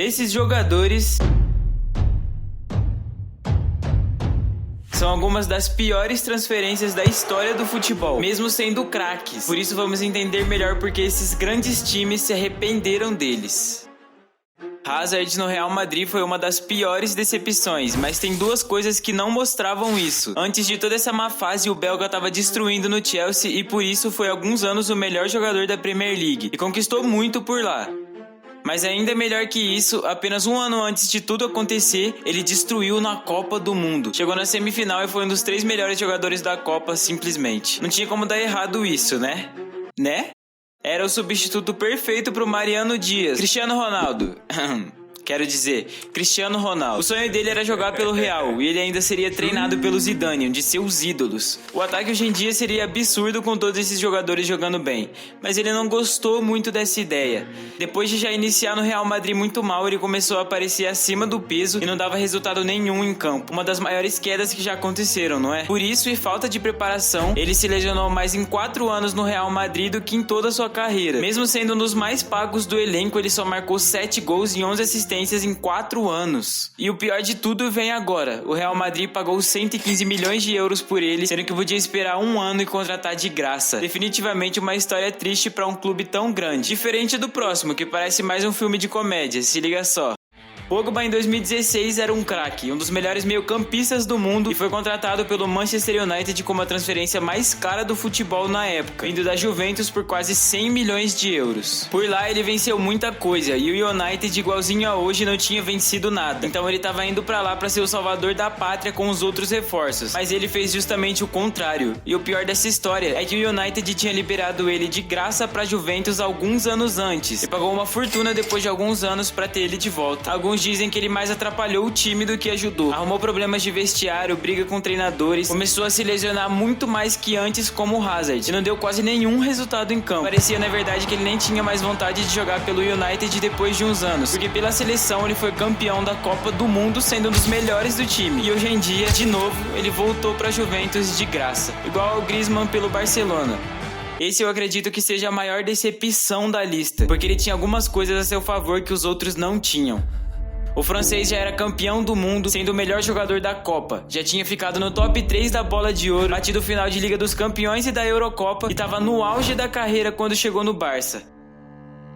Esses jogadores são algumas das piores transferências da história do futebol, mesmo sendo craques. Por isso vamos entender melhor porque esses grandes times se arrependeram deles. Hazard no Real Madrid foi uma das piores decepções, mas tem duas coisas que não mostravam isso. Antes de toda essa má fase, o belga estava destruindo no Chelsea e por isso foi há alguns anos o melhor jogador da Premier League e conquistou muito por lá. Mas ainda melhor que isso, apenas um ano antes de tudo acontecer, ele destruiu na Copa do Mundo. Chegou na semifinal e foi um dos 3 melhores jogadores da Copa, simplesmente. Não tinha como dar errado isso, né? Era o substituto perfeito pro Mariano Dias. Cristiano Ronaldo. Quero dizer, Cristiano Ronaldo. O sonho dele era jogar pelo Real e ele ainda seria treinado pelo Zidane, um de seus ídolos. O ataque hoje em dia seria absurdo com todos esses jogadores jogando bem, mas ele não gostou muito dessa ideia. Depois de já iniciar no Real Madrid muito mal, ele começou a aparecer acima do peso e não dava resultado nenhum em campo. Uma das maiores quedas que já aconteceram, não é? Por isso e falta de preparação, ele se lesionou mais em 4 anos no Real Madrid do que em toda a sua carreira. Mesmo sendo um dos mais pagos do elenco, ele só marcou 7 gols e 11 assistências em 4 anos. E o pior de tudo vem agora. O Real Madrid pagou 115 milhões de euros por ele, sendo que podia esperar um ano e contratar de graça. Definitivamente uma história triste para um clube tão grande. Diferente do próximo, que parece mais um filme de comédia, se liga só. Pogba em 2016 era um craque, um dos melhores meio-campistas do mundo e foi contratado pelo Manchester United como a transferência mais cara do futebol na época, vindo da Juventus por quase 100 milhões de euros. Por lá ele venceu muita coisa e o United, igualzinho a hoje, não tinha vencido nada. Então ele estava indo pra lá pra ser o salvador da pátria com os outros reforços, mas ele fez justamente o contrário. E o pior dessa história é que o United tinha liberado ele de graça pra Juventus alguns anos antes e pagou uma fortuna depois de alguns anos pra ter ele de volta. Alguns dizem que ele mais atrapalhou o time do que ajudou. Arrumou problemas de vestiário, briga com treinadores, começou a se lesionar muito mais que antes como o Hazard e não deu quase nenhum resultado em campo. Parecia na verdade que ele nem tinha mais vontade de jogar pelo United depois de uns anos, porque pela seleção ele foi campeão da Copa do Mundo sendo um dos melhores do time. E hoje em dia, de novo, ele voltou pra Juventus de graça, igual ao Griezmann pelo Barcelona. Esse eu acredito que seja a maior decepção da lista, porque ele tinha algumas coisas a seu favor que os outros não tinham. O francês já era campeão do mundo, sendo o melhor jogador da Copa. Já tinha ficado no top 3 da Bola de Ouro, batido o final de Liga dos Campeões e da Eurocopa e estava no auge da carreira quando chegou no Barça.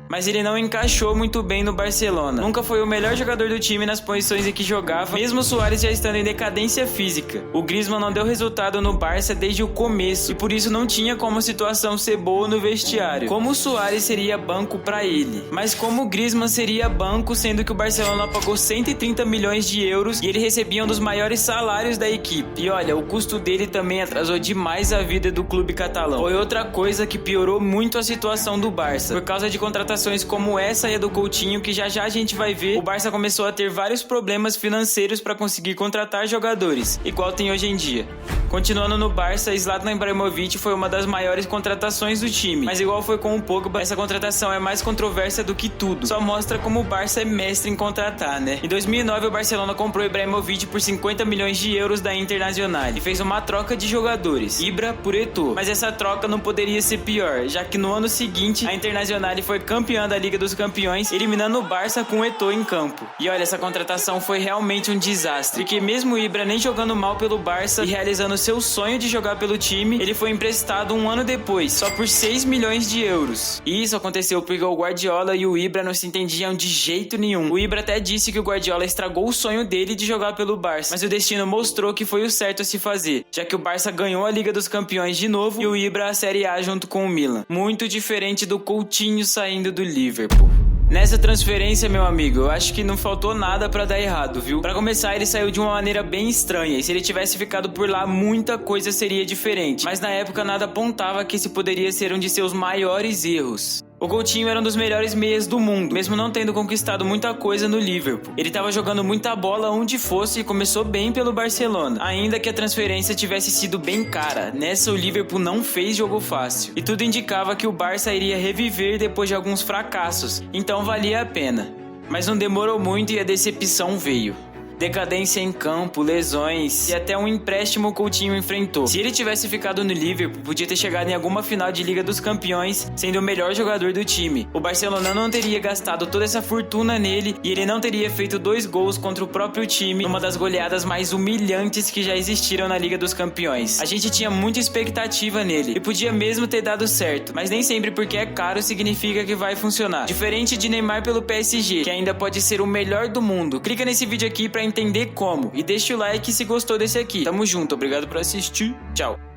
Mas ele não encaixou muito bem no Barcelona. Nunca foi o melhor jogador do time nas posições em que jogava, mesmo o Suárez já estando em decadência física. O Griezmann não deu resultado no Barça desde o começo e por isso não tinha como a situação ser boa no vestiário. Como o Suárez seria banco pra ele, mas como o Griezmann seria banco, sendo que o Barcelona pagou 130 milhões de euros e ele recebia um dos maiores salários da equipe. E olha, o custo dele também atrasou demais a vida do clube catalão. Foi outra coisa que piorou muito a situação do Barça. Por causa de contratações como essa e a do Coutinho, que já a gente vai ver, o Barça começou a ter vários problemas financeiros para conseguir contratar jogadores, igual tem hoje em dia. Continuando no Barça, Zlatan Ibrahimovic foi uma das maiores contratações do time, mas igual foi com o Pogba, essa contratação é mais controversa do que tudo. Só mostra como o Barça é mestre em contratar, né? Em 2009, o Barcelona comprou Ibrahimovic por 50 milhões de euros da Internacional e fez uma troca de jogadores, Ibra por Eto'o. Mas essa troca não poderia ser pior, já que no ano seguinte, a Internacional foi campeã da Liga dos Campeões, eliminando o Barça com o Eto'o em campo. E olha, essa contratação foi realmente um desastre, porque mesmo o Ibra nem jogando mal pelo Barça e realizando seu sonho de jogar pelo time, ele foi emprestado um ano depois, só por 6 milhões de euros. E isso aconteceu porque o Guardiola e o Ibra não se entendiam de jeito nenhum. O Ibra até disse que o Guardiola estragou o sonho dele de jogar pelo Barça, mas o destino mostrou que foi o certo a se fazer, já que o Barça ganhou a Liga dos Campeões de novo e o Ibra a Série A junto com o Milan. Muito diferente do Coutinho saindo do Liverpool. Nessa transferência, meu amigo, eu acho que não faltou nada pra dar errado, viu? Pra começar, ele saiu de uma maneira bem estranha, e se ele tivesse ficado por lá, muita coisa seria diferente. Mas na época nada apontava que esse poderia ser um de seus maiores erros. O Coutinho era um dos melhores meias do mundo, mesmo não tendo conquistado muita coisa no Liverpool. Ele estava jogando muita bola onde fosse e começou bem pelo Barcelona, ainda que a transferência tivesse sido bem cara. Nessa, o Liverpool não fez jogo fácil, e tudo indicava que o Barça iria reviver depois de alguns fracassos, então valia a pena. Mas não demorou muito e a decepção veio. decadência em campo, lesões e até um empréstimo o Coutinho enfrentou. Se ele tivesse ficado no Liverpool, podia ter chegado em alguma final de Liga dos Campeões, sendo o melhor jogador do time. O Barcelona não teria gastado toda essa fortuna nele e ele não teria feito 2 gols contra o próprio time numa das goleadas mais humilhantes que já existiram na Liga dos Campeões. A gente tinha muita expectativa nele e podia mesmo ter dado certo, mas nem sempre porque é caro significa que vai funcionar. Diferente de Neymar pelo PSG, que ainda pode ser o melhor do mundo. Clica nesse vídeo aqui pra entender como e deixa o like se gostou desse aqui. Tamo junto, obrigado por assistir, tchau.